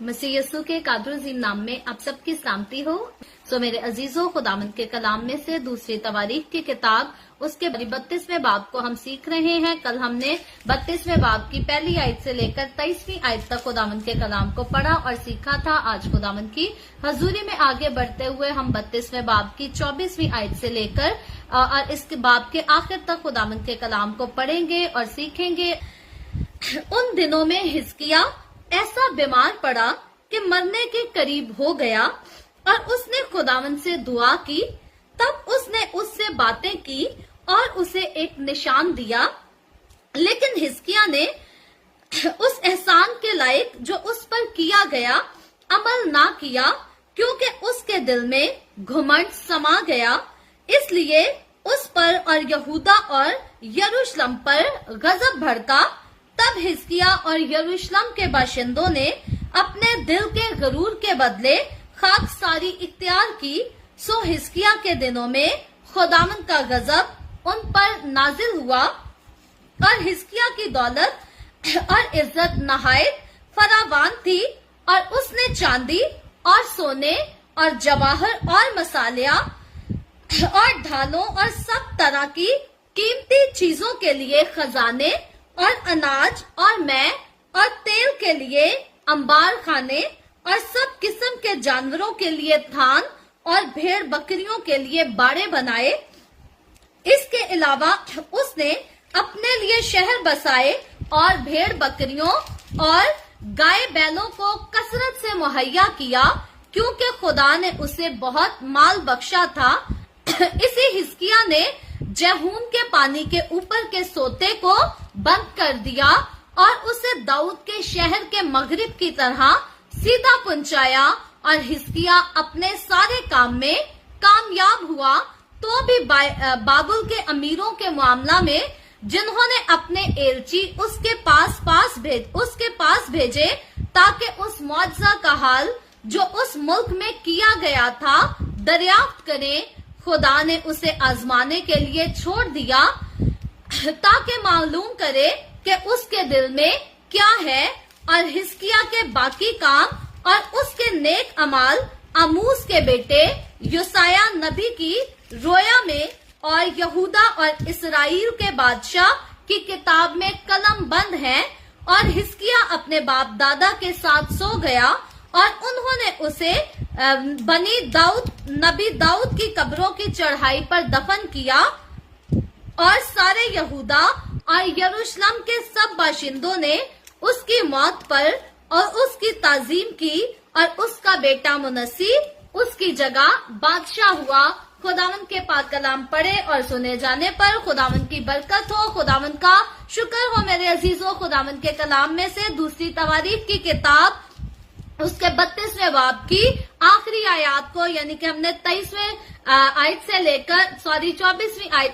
मसीह यस्सु के कादर अजीम नाम में आप सबकी सलामती हो। मेरे अजीजों, खुदावंद के कलाम में से दूसरी तवारीख की किताब उसके 32वें बाब को हम सीख रहे हैं। कल हमने 32वें बाब की पहली आयत से लेकर 23वीं आयत तक खुदावंद के कलाम को पढ़ा और सीखा था। आज खुदावंद की हजूरी में आगे बढ़ते हुए हम 32वें बाब की 24वीं आयत से लेकर और इस बाब के आखिर तक खुदावंद के कलाम को पढ़ेंगे और सीखेंगे। उन दिनों में हिजकिय्याह ऐसा बीमार पड़ा कि मरने के करीब हो गया और उसने खुदावंद से दुआ की। तब उसने उससे बातें की और उसे एक निशान दिया, लेकिन हिजकिय्याह ने उस एहसान के लायक जो उस पर किया गया अमल ना किया, क्योंकि उसके दिल में घमंड समा गया। इसलिए उस पर और यहूदा और यरूशलेम पर गजब भड़का। तब हिजकिय्याह और यरूशलेम के बाशिंदों ने अपने दिल के गरूर के बदले खाकसारी इख्तियार की। सो हिजकिय्याह के दिनों में खुदावंद का गजब उन पर नाजिल हुआ और हिजकिय्याह की दौलत और इज्जत नहायत फरावान थी, और उसने चांदी और सोने और जवाहर और मसालिया और ढालों और सब तरह की कीमती चीजों के लिए खजाने और अनाज और मै और तेल के लिए अंबार खाने और सब किस्म के जानवरों के लिए थान और भेड़ बकरियों के लिए बाड़े बनाए। इसके अलावा उसने अपने लिए शहर बसाए और भेड़ बकरियों और गाय बैलों को कसरत से मुहैया किया, क्योंकि खुदा ने उसे बहुत माल बख्शा था। इसी हिजकिय्याह ने जहून के पानी के ऊपर के सोते को बंद कर दिया और उसे दाऊद के शहर के मगरिब की तरह सीधा पहुंचाया, और हिजकिय्याह अपने सारे काम में कामयाब हुआ। तो भी बाबुल के अमीरों के मामला में, जिन्होंने अपने एलची उसके पास भेजे ताकि उस मौजज़ा का हाल जो उस मुल्क में किया गया था दरियाफ्त करें, खुदा ने उसे आजमाने के लिए छोड़ दिया ताकि मालूम करे कि उसके दिल में क्या है। और हिजकिय्याह के बाकी काम और उसके नेक अमाल आमोस के बेटे योसिय्याह नबी की रोया में और यहूदा और इस्राएल के बादशाह की किताब में कलम बंद है। और हिजकिय्याह अपने बाप दादा के साथ सो गया और उन्होंने उसे बनी नबी दाऊद की कब्रों की चढ़ाई पर दफन किया, और सारे यहूदा और यरूशलेम के सब बाशिंदों ने उसकी मौत पर और उसकी ताजीम की, और उसका बेटा मुनस्सी उसकी जगह बादशाह हुआ। खुदावंद के पाक कलाम पढ़े और सुने जाने पर खुदावंद की बरकत हो, खुदावंद का शुक्र हो। मेरे अजीजों, खुदावंद के कलाम में से दूसरी तवारीख की किताब उसके 32वें बाब की आखिरी आयत को, यानी कि हमने 24वीं आयत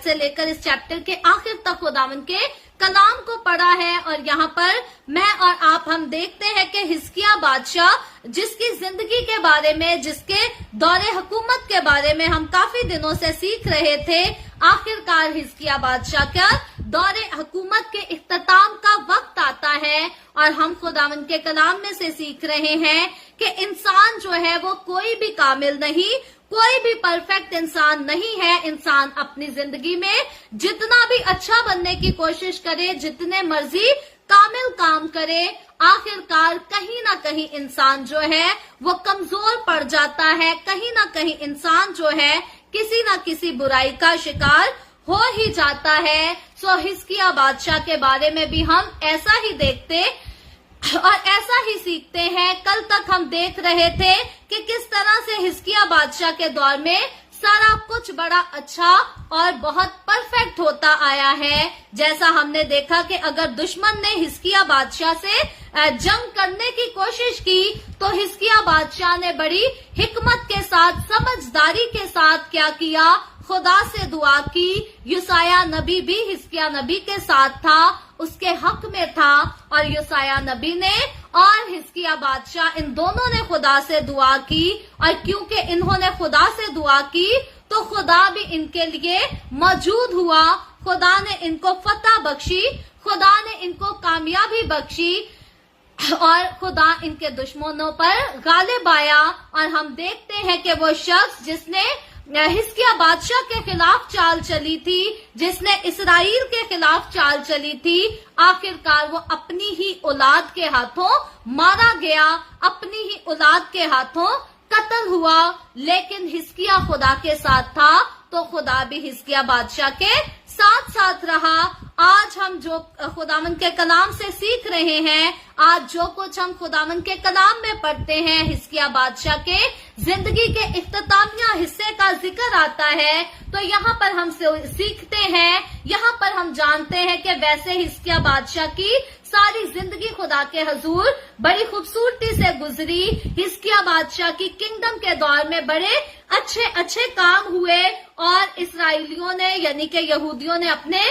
से लेकर इस चैप्टर के आखिर तक खुदावंद के कलाम को पढ़ा है। और यहाँ पर मैं और आप हम देखते हैं कि हिजकिय्याह बादशाह, जिसकी जिंदगी के बारे में, जिसके दौरे हुकूमत के बारे में हम काफी दिनों से सीख रहे थे, आखिरकार हिजकिय्याह बादशाह का दौरे हुकूमत के इख्तिताम का वक्त आता है। और हम खुदावंद के कलाम में से सीख रहे हैं कि इंसान जो है वो कोई भी कामिल नहीं, कोई भी परफेक्ट इंसान नहीं है। इंसान अपनी जिंदगी में जितना भी अच्छा बनने की कोशिश करे, जितने मर्जी कामिल काम करे, आखिरकार कहीं ना कहीं इंसान जो है वो कमजोर पड़ जाता है। कहीं ना कहीं इंसान जो है किसी ना किसी बुराई का शिकार हो ही जाता है। सो हिजकिय्याह बादशाह के बारे में भी हम ऐसा ही देखते और ऐसा ही सीखते हैं। कल तक हम देख रहे थे कि किस तरह से हिजकिय्याह बादशाह के दौर में सारा कुछ बड़ा अच्छा और बहुत परफेक्ट होता आया है। जैसा हमने देखा कि अगर दुश्मन ने हिजकिय्याह बादशाह से जंग करने की कोशिश की, तो हिजकिय्याह बादशाह ने बड़ी हिकमत के साथ, समझदारी के साथ क्या किया, खुदा से दुआ की। योसिय्याह नबी भी हिजकिय्याह नबी के साथ था, उसके हक में था, और योसिय्याह नबी ने और हिजकिय्याह बादशाह, इन दोनों ने खुदा से दुआ की। और क्योंकि इन्होंने खुदा से दुआ की तो खुदा भी इनके लिए मौजूद हुआ। खुदा ने इनको फतह बख्शी, खुदा ने इनको कामयाबी बख्शी। और खुदा इनके दुश्मनों पर गालिब आया। और हम देखते हैं कि वो शख्स जिसने हिजकिय्याह बादशाह के खिलाफ चाल चली थी, जिसने इसराइल के खिलाफ चाल चली थी, आखिरकार वो अपनी ही औलाद के हाथों मारा गया, अपनी ही औलाद के हाथों कत्ल हुआ। लेकिन हिजकिय्याह खुदा के साथ था तो खुदा भी हिजकिय्याह बादशाह के साथ साथ रहा। आज हम जो खुदावंद के कलाम से सीख रहे हैं, आज जो कुछ हम खुदावंद के कलाम में पढ़ते हैं, हिजकिय्याह बादशाह के जिंदगी के इख्तितामिया हिस्से का जिक्र आता है, तो यहाँ पर हम सीखते हैं, यहाँ पर हम जानते हैं कि वैसे हिजकिय्याह बादशाह की सारी जिंदगी खुदा के हजूर बड़ी खूबसूरती से गुजरी। हिजकिय्याह बादशाह की किंगडम के दौर में बड़े अच्छे अच्छे काम हुए और इसराइलियों ने यानी कि यहूदियों ने अपने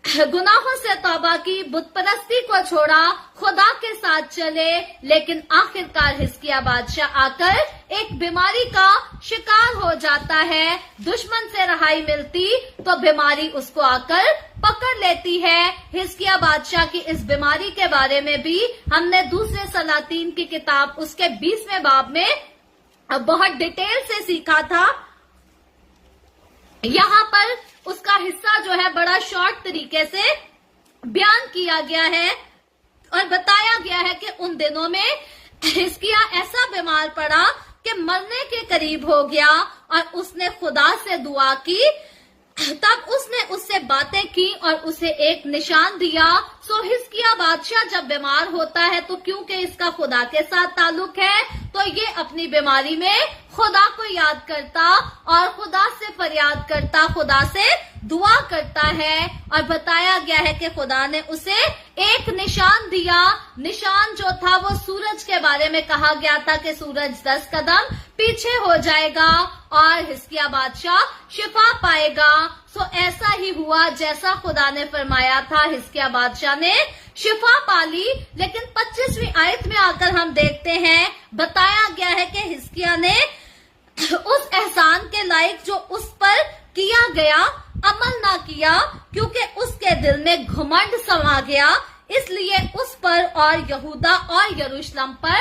गुनाहों से तौबा की, बुत परस्ती को छोड़ा, खुदा के साथ चले। लेकिन आखिरकार हिजकिय्याह बादशाह आकर एक बीमारी का शिकार हो जाता है। दुश्मन से रहाई मिलती तो बीमारी उसको आकर पकड़ लेती है। हिजकिय्याह बादशाह की इस बीमारी के बारे में भी हमने दूसरे सलातीन की किताब उसके 20वें बाब में बहुत डिटेल से सीखा था। यहाँ पर उसका हिस्सा जो है बड़ा शॉर्ट तरीके से बयान किया गया है और बताया गया है कि उन दिनों में हिजकिय्याह ऐसा बीमार पड़ा कि मरने के करीब हो गया और उसने खुदा से दुआ की। तब उसने उससे बातें की और उसे एक निशान दिया। सो हिजकिय्याह बादशाह जब बीमार होता है तो क्योंकि इसका खुदा के साथ ताल्लुक है तो ये अपनी बीमारी में खुदा को याद करता और खुदा से फरियाद करता, खुदा से दुआ करता है। और बताया गया है कि खुदा ने उसे एक निशान दिया। निशान जो था वो सूरज के बारे में कहा गया था कि सूरज 10 कदम पीछे हो जाएगा और हिजकिय्याह बादशाह शिफा पाएगा। सो ऐसा ही हुआ जैसा खुदा ने फरमाया था, हिजकिय्याह बादशाह ने शिफा पाली। लेकिन 25वीं आयत में आकर हम देखते हैं, बताया गया है कि हिजकिय्याह ने उस एहसान के लायक जो उस पर किया गया अमल ना किया, क्योंकि उसके दिल में घमंड समा गया। इसलिए उस पर और यहूदा और यरूशलेम पर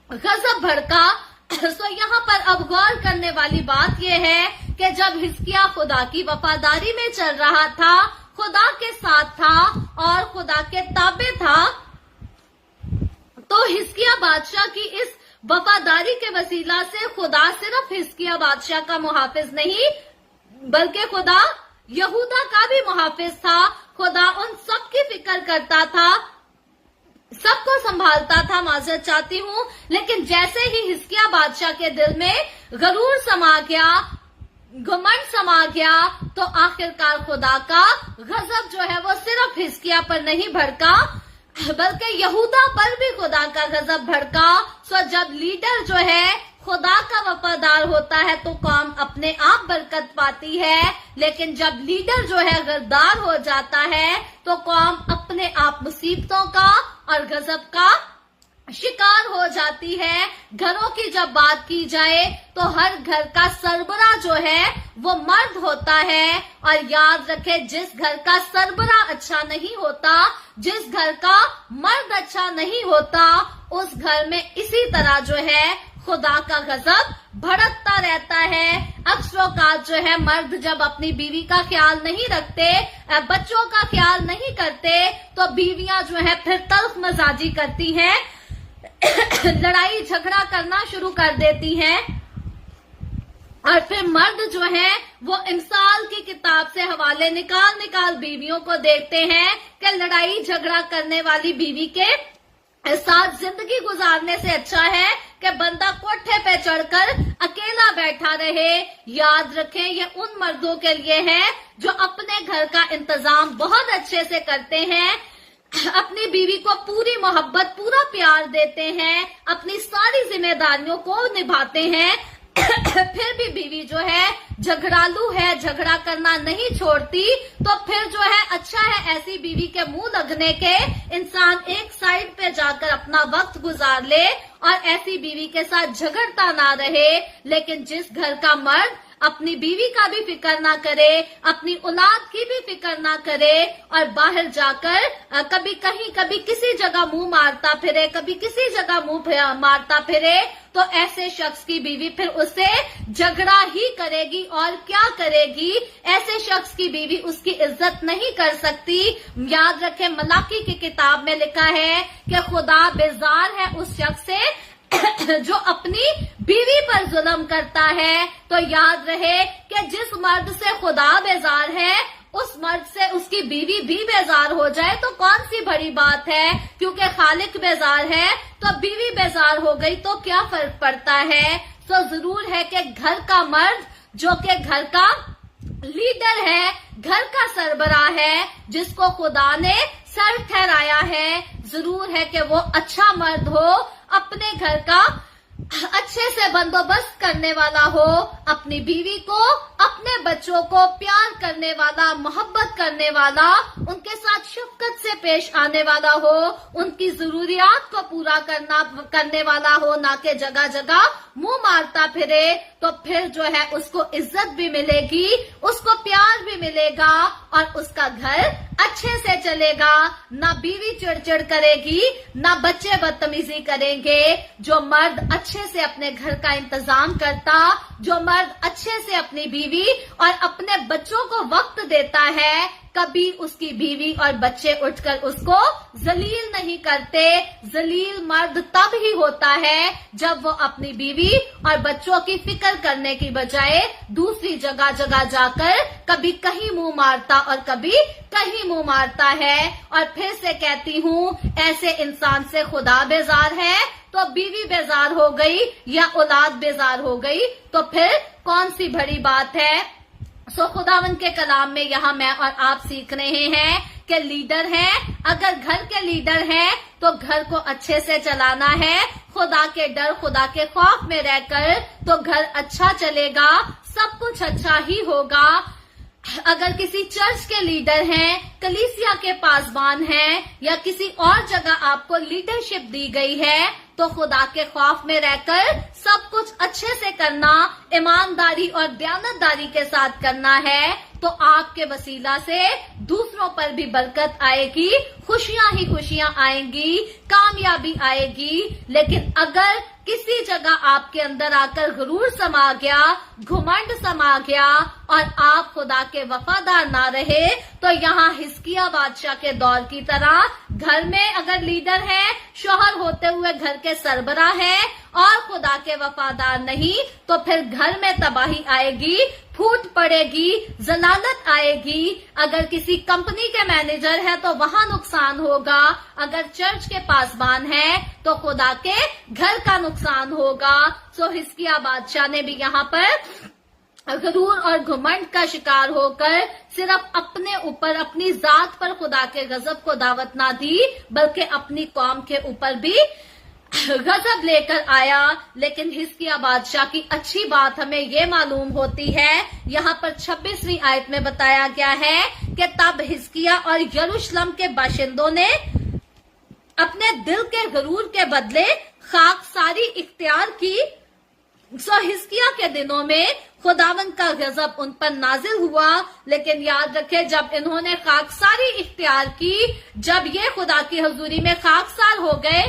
गजब भड़का। सो यहाँ पर अब गौर करने वाली बात यह है कि जब हिजकिय्याह खुदा की वफादारी में चल रहा था, खुदा के साथ था और खुदा के ताबे था, तो हिजकिय्याह बादशाह की इस वफादारी के वसीला से खुदा सिर्फ हिजकिय्याह बादशाह का मुहाफिज नहीं बल्कि खुदा यहूदा का भी मुहाफिज था। खुदा उन सब की फिक्र करता था, सबको संभालता था। माजरत चाहती हूँ, लेकिन जैसे ही हिजकिय्याह बादशाह के दिल में गरूर समा गया, घमंड समा गया, तो आखिरकार खुदा का गजब जो है वो सिर्फ हिजकिय्याह पर नहीं भड़का बल्कि यहूदा पर भी खुदा का गजब भड़का। सो जब लीडर जो है खुदा का वफादार होता है तो कौम अपने आप बरकत पाती है, लेकिन जब लीडर जो है गद्दार हो जाता है तो कौम अपने आप मुसीबतों का और गजब का शिकार हो जाती है। घरों की जब बात की जाए तो हर घर का सरबराह जो है वो मर्द होता है। और याद रखे, जिस घर का सरबराह अच्छा नहीं होता, जिस घर का मर्द अच्छा नहीं होता, उस घर में इसी तरह जो है खुदा का गजब भड़कता रहता है। अक्सरोकात जो है मर्द जब अपनी बीवी का ख्याल नहीं रखते, बच्चों का ख्याल नहीं करते, तो बीवियां जो है फिर तल्ख मजाजी करती हैं, लड़ाई झगड़ा करना शुरू कर देती हैं। और फिर मर्द जो है वो इमसाल की किताब से हवाले निकाल बीवियों को देखते हैं कि लड़ाई झगड़ा करने वाली बीवी के साथ जिंदगी गुजारने से अच्छा है कि बंदा कोठे पे चढ़कर अकेला बैठा रहे। याद रखें, ये उन मर्दों के लिए है जो अपने घर का इंतजाम बहुत अच्छे से करते हैं, अपनी बीवी को पूरी मोहब्बत पूरा प्यार देते हैं, अपनी सारी जिम्मेदारियों को निभाते हैं। फिर भी बीवी जो है झगड़ालू है, झगड़ा करना नहीं छोड़ती, तो फिर जो है अच्छा है ऐसी बीवी के मुंह लगने के इंसान एक साइड पे जाकर अपना वक्त गुजार ले और ऐसी बीवी के साथ झगड़ता ना रहे। लेकिन जिस घर का मर्द अपनी बीवी का भी फिक्र ना करे, अपनी औलाद की भी फिक्र ना करे और बाहर जाकर कभी कहीं कभी किसी जगह मुंह मारता फिरे, कभी किसी जगह मुंह मारता फिरे, तो ऐसे शख्स की बीवी फिर उससे झगड़ा ही करेगी और क्या करेगी। ऐसे शख्स की बीवी उसकी इज्जत नहीं कर सकती। याद रखें, मलाकी की किताब में लिखा है कि खुदा बेजार है उस शख्स से जो अपनी बीवी पर जुल्म करता है। तो याद रहे कि जिस मर्द से खुदा बेजार है उस मर्द से उसकी बीवी भी बेजार हो जाए तो कौन सी बड़ी बात है, क्योंकि खालिक बेजार है तो बीवी बेजार हो गई तो क्या फर्क पड़ता है। तो जरूर है कि घर का मर्द जो कि घर का लीडर है, घर का सरबराह है, जिसको खुदा ने सर ठहराया है, जरूर है कि वो अच्छा मर्द हो, अपने घर का अच्छे से बंदोबस्त करने वाला हो, अपनी बीवी को, अपने बच्चों को प्यार करने वाला, मोहब्बत करने वाला, उनके साथ शफकत से पेश आने वाला हो, उनकी जरूरियात को पूरा करने वाला हो, ना कि जगह जगह मुंह मारता फिरे। तो फिर जो है उसको इज्जत भी मिलेगी, उसको प्यार भी मिलेगा और उसका घर अच्छे से चलेगा। ना बीवी चिड़चिड़ करेगी, ना बच्चे बदतमीजी करेंगे। जो मर्द अच्छे से अपने घर का इंतजाम करता, जो मर्द अच्छे से अपनी बीवी और अपने बच्चों को वक्त देता है, कभी उसकी बीवी और बच्चे उठकर उसको जलील नहीं करते। जलील मर्द तब ही होता है जब वो अपनी बीवी और बच्चों की फिक्र करने की बजाय दूसरी जगह जगह जाकर कभी कहीं मुंह मारता और कभी कहीं मुंह मारता है। और फिर से कहती हूँ, ऐसे इंसान से खुदा बेजार है तो बीवी बेजार हो गई या औलाद बेजार हो गई, तो फिर कौन सी बड़ी बात है। सो खुदावंद के कलाम में यहाँ मैं और आप सीख रहे हैं कि लीडर है, अगर घर के लीडर हैं तो घर को अच्छे से चलाना है, खुदा के डर, खुदा के खौफ में रहकर, तो घर अच्छा चलेगा, सब कुछ अच्छा ही होगा। अगर किसी चर्च के लीडर हैं, कलीसिया के पासबान हैं या किसी और जगह आपको लीडरशिप दी गई है, तो खुदा के खौफ में रहकर सब कुछ अच्छे से करना, ईमानदारी और दयानतदारी के साथ करना है, तो आपके वसीला से दूसरों पर भी बरकत आएगी, खुशियां ही खुशियां आएंगी, कामयाबी आएगी। लेकिन अगर किसी जगह आपके अंदर आकर गुरूर समा गया, घुमंड समा गया और आप खुदा के वफादार ना रहे, तो यहाँ हिजकिय्याह बादशाह के दौर की तरह घर में अगर लीडर है, शौहर होते हुए घर के सरबराह है और खुदा के वफादार नहीं, तो फिर घर में तबाही आएगी, फूट पड़ेगी, जलालत आएगी। अगर किसी कंपनी के मैनेजर है तो वहां नुकसान होगा, अगर चर्च के पासबान है तो खुदा के घर का नुकसान होगा। सो हिजकिय्याह बादशाह ने भी यहाँ पर गुरूर और घुमंड का शिकार होकर सिर्फ अपने ऊपर, अपनी जात पर खुदा के गजब को दावत ना दी, बल्कि अपनी कौम के ऊपर भी गजब लेकर आया। लेकिन हिजकिय्याह बादशाह की अच्छी बात हमें ये मालूम होती है, यहाँ पर 26वीं आयत में बताया गया है कि तब हिजकिय्याह और यरूशलेम के बाशिंदों ने अपने दिल के गुरूर के बदले खाकसारी इख्तियार की। सो हिजकिय्याह के दिनों में खुदावंद का गजब उन पर नाजिल हुआ, लेकिन याद रखें, जब इन्होंने खाकसारी इख्तियार की, जब ये खुदा की हजूरी में खाकसार हो गए,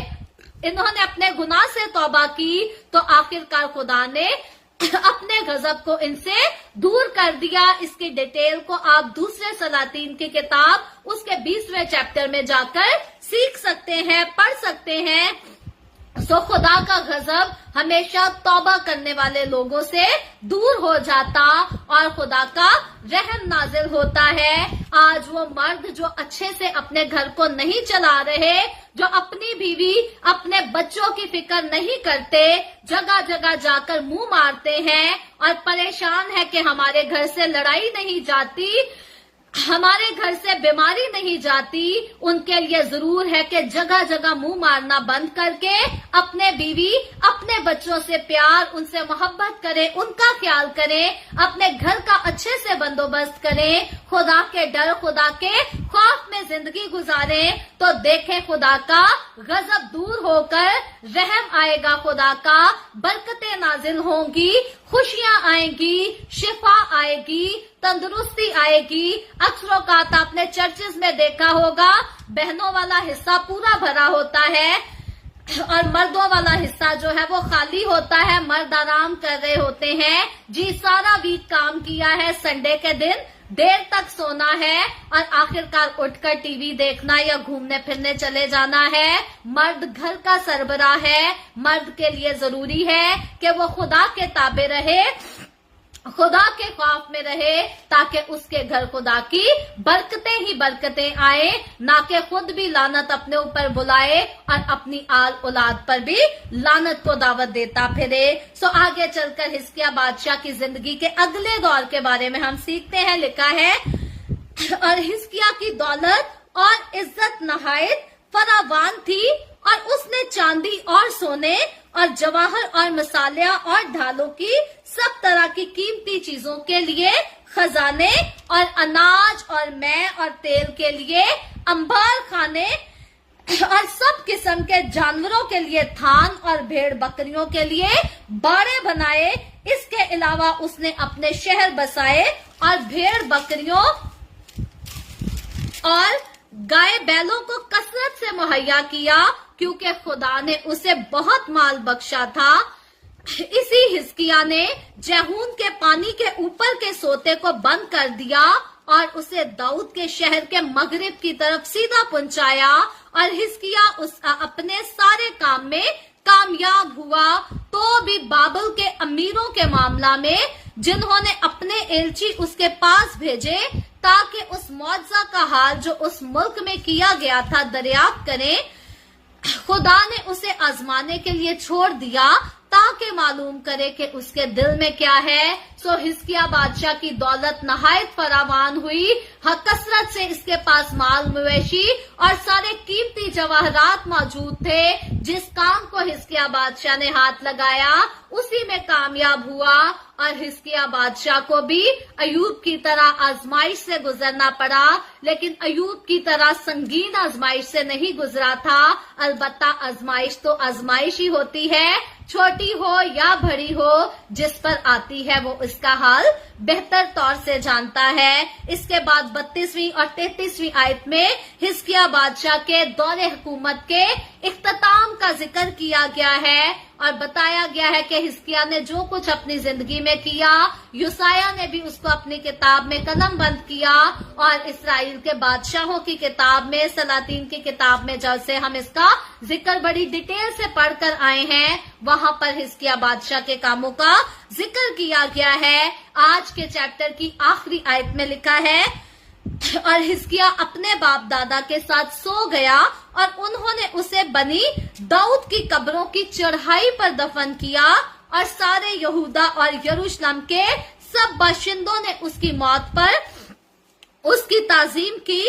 इन्होंने अपने गुनाह से तौबा की, तो आखिरकार खुदा ने अपने गजब को इनसे दूर कर दिया। इसकी डिटेल को आप दूसरे सलातीन की किताब उसके 20वें चैप्टर में जाकर सीख सकते हैं, पढ़ सकते हैं। सो खुदा का गजब हमेशा तौबा करने वाले लोगों से दूर हो जाता और खुदा का रहम नाजिल होता है। आज वो मर्द जो अच्छे से अपने घर को नहीं चला रहे, जो अपनी बीवी, अपने बच्चों की फिक्र नहीं करते, जगह जगह जाकर मुंह मारते हैं और परेशान है कि हमारे घर से लड़ाई नहीं जाती, हमारे घर से बीमारी नहीं जाती, उनके लिए जरूर है कि जगह जगह मुंह मारना बंद करके अपने बीवी, अपने बच्चों से प्यार, उनसे मोहब्बत करें, उनका ख्याल करें, अपने घर का अच्छे से बंदोबस्त करें, खुदा के डर, खुदा के खौफ में जिंदगी गुजारें, तो देखें खुदा का गजब दूर होकर रहम आएगा, खुदा का बरकतें नाजिल होंगी, खुशियां आएंगी, शिफा आएगी, तंदुरुस्ती आएगी। अक्सर औकात आपने चर्चेस में देखा होगा, बहनों वाला हिस्सा पूरा भरा होता है और मर्दों वाला हिस्सा जो है वो खाली होता है, मर्द आराम कर रहे होते हैं। जी, सारा वीक काम किया है, संडे के दिन देर तक सोना है और आखिरकार उठकर टीवी देखना या घूमने फिरने चले जाना है। मर्द घर का सरबराह है, मर्द के लिए जरूरी है कि वो खुदा के ताबे रहे, खुदा के खौफ में रहे, ताकि उसके घर खुदा की बरकतें ही बरकतें आए, ना कि खुद भी लानत अपने ऊपर बुलाए और अपनी आल औलाद पर भी लानत को दावत देता फिरे। सो आगे चलकर हिजकिय्याह बादशाह की जिंदगी के अगले दौर के बारे में हम सीखते हैं। लिखा है, और हिजकिय्याह की दौलत और इज्जत नहायत फरावान थी, और उसने चांदी और सोने और जवाहर और मसालिया और ढालों की सब तरह की कीमती चीजों के लिए खजाने, और अनाज और मै और तेल के लिए अंबार खाने, और सब किस्म के जानवरों के लिए थान, और भेड़ बकरियों के लिए बाड़े बनाए। इसके अलावा उसने अपने शहर बसाए और भेड़ बकरियों और गाय बैलों को कसरत से मुहैया किया, क्योंकि खुदा ने उसे बहुत माल बख्शा था। इसी हिजकिय्याह ने जहून के पानी के ऊपर के सोते को बंद कर दिया और उसे दाऊद के शहर के मगरिब की तरफ सीधा पहुंचाया, और हिजकिय्याह उस अपने सारे काम में कामयाब हुआ। तो भी बाबल के अमीरों के मामला में, जिन्होंने अपने एलची उसके पास भेजे ताकि उस मौजज़ा का हाल जो उस मुल्क में किया गया था दरियाफ्त करें, खुदा ने उसे आजमाने के लिए छोड़ दिया ताकि मालूम करे कि उसके दिल में क्या है। सो हिजकिय्याह बादशाह की दौलत नहायत फरावान हुई, कसरत से इसके पास माल मवेशी और सारे कीमती जवाहरात मौजूद थे। जिस काम को हिजकिय्याह बादशाह ने हाथ लगाया उसी में कामयाब हुआ, और हिजकिय्याह बादशाह को भी अयूब की तरह आजमाइश से गुजरना पड़ा, लेकिन अयूब की तरह संगीन आजमाइश से नहीं गुजरा था। अलबत्ता आजमाइश तो आजमाइश ही होती है, छोटी हो या बड़ी हो, जिस पर आती है वो इसका हाल बेहतर तौर से जानता है। इसके बाद 32वीं और 33वीं आयत में हिजकिय्याह बादशाह के दौरे हुकूमत के इख्तिताम का जिक्र किया गया है और बताया गया है कि हिजकिय्याह ने जो कुछ अपनी जिंदगी में किया, यूसाया ने भी उसको अपनी किताब में कलमबंद किया, और इसराइल के बादशाहों की किताब में, सलातीन की किताब में जैसे हम इसका जिक्र बड़ी डिटेल से पढ़कर आए हैं, वहां पर हिजकिय्याह बादशाह के कामों का जिक्र किया गया है। आज के चैप्टर की आखिरी आयत में लिखा है, और हिजकिय्याह अपने बाप दादा के साथ सो गया और उन्होंने उसे बनी दाऊद की कब्रों की चढ़ाई पर दफन किया, और सारे यहूदा और यरूशलेम के सब बाशिंदों ने उसकी मौत पर उसकी ताजीम की,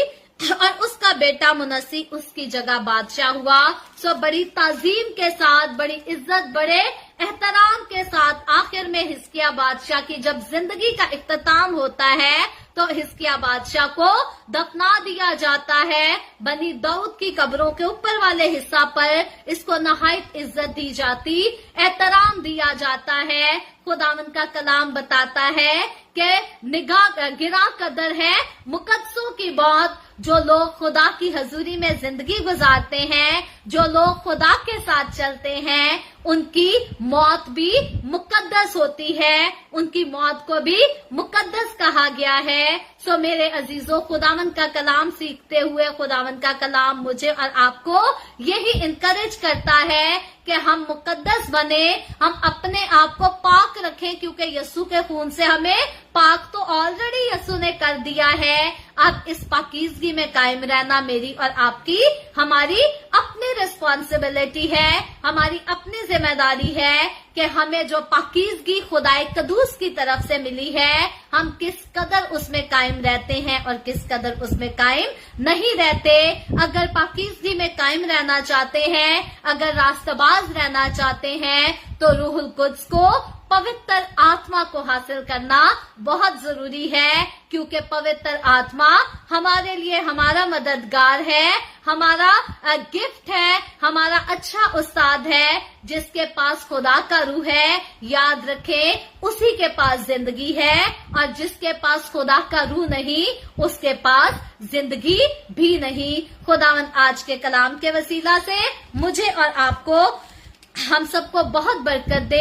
और उसका बेटा मुनस्सी उसकी जगह बादशाह हुआ। सो बड़ी ताजीम के साथ, बड़ी इज्जत, बड़े एहतराम के साथ आखिर में हिजकिय्याह बादशाह की जब जिंदगी का इख्तिताम होता है तो हिजकिय्याह बादशाह को दफना दिया जाता है बनी दाऊद की कब्रों के ऊपर वाले हिस्सा पर। इसको नहायत इज्जत दी जाती, एहतराम दिया जाता है। खुदावंद का कलाम बताता है कि निगाह गिरा कदर है मुकद्दसों की मौत। जो लोग खुदा की हजूरी में जिंदगी गुजारते हैं, जो लोग खुदा के साथ चलते हैं, उनकी मौत भी मुकद्दस होती है, उनकी मौत को भी मुकद्दस कहा गया है। सो मेरे अजीजों, खुदावंद का कलाम सीखते हुए खुदावंद का कलाम मुझे और आपको यही इनकरेज करता है कि हम मुकद्दस बने, हम अपने आप को पाक रखें, क्योंकि यीशु के खून से हमें पाक तो ऑलरेडी यीशु ने कर दिया है। अब इस पाकीज़गी में कायम रहना मेरी और आपकी, हमारी अपनी रिस्पॉन्सिबिलिटी है, हमारी अपनी जिम्मेदारी है کہ हमें जो पाकीज़गी खुदाए कदूस की तरफ से मिली है, हम किस कदर उसमें कायम रहते हैं और किस कदर उसमें कायम नहीं रहते। अगर पाकीज़गी में कायम रहना चाहते हैं, अगर रास्तबाज रहना चाहते हैं, तो रूहुल कुद्स को, पवित्र आत्मा को हासिल करना बहुत जरूरी है, क्योंकि पवित्र आत्मा हमारे लिए हमारा मददगार है, हमारा गिफ्ट है, हमारा अच्छा उस्ताद है, जिसके पास खुदा का रूह है। याद रखें, उसी के पास जिंदगी है, और जिसके पास खुदा का रूह नहीं, उसके पास जिंदगी भी नहीं। खुदावंद आज के कलाम के वसीला से मुझे और आपको, हम सबको बहुत बरकत दे।